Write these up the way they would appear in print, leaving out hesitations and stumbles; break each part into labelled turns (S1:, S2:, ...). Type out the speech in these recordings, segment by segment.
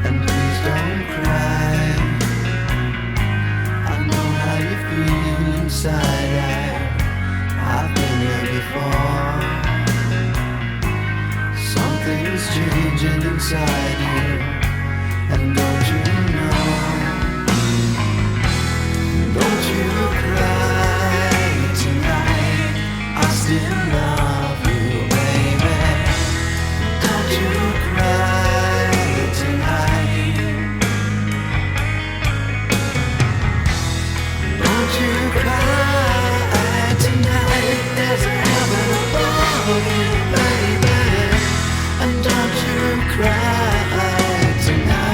S1: And please don't cry. I know how you feel inside. I've been here before. Something's changing inside you. And don't you know? Don't you cry tonight. I still love you, baby. Don't you cry tonight. Don't you cry tonight. There's a heaven above you, baby. And don't you cry tonight.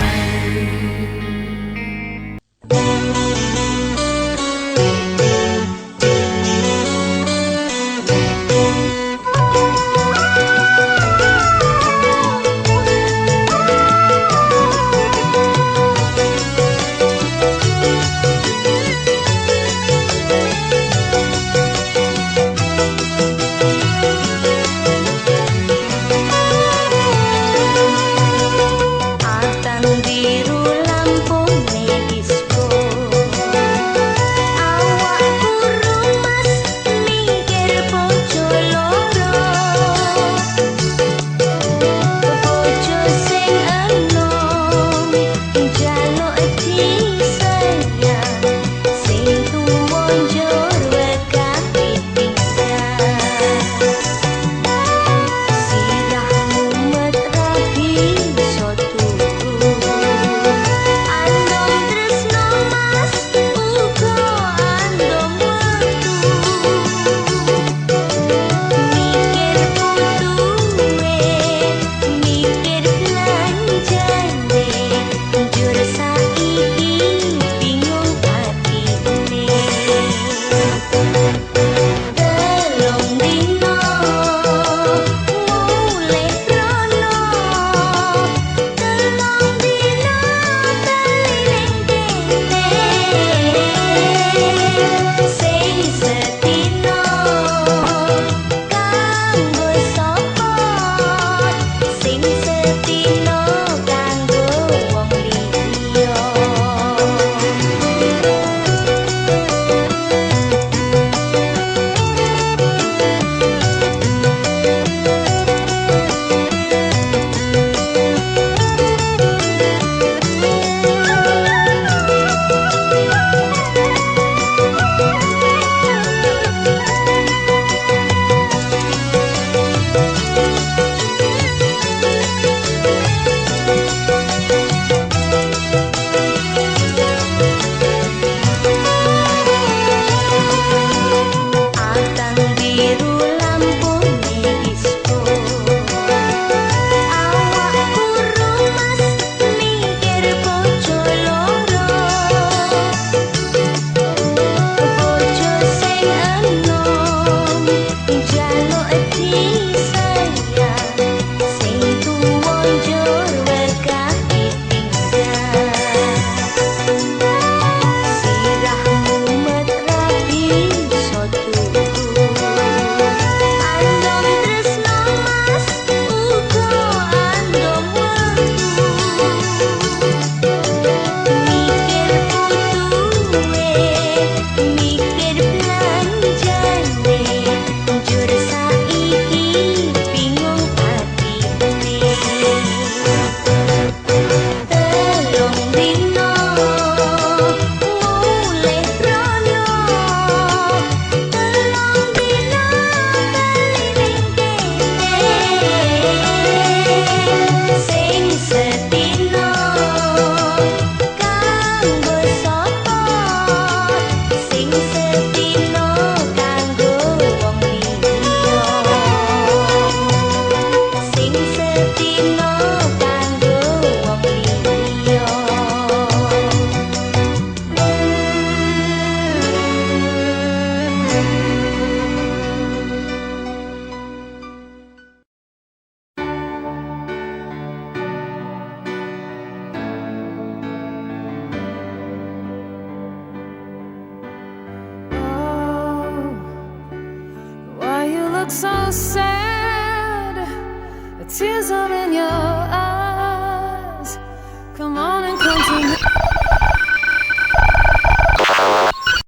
S2: look so sad, the tears of it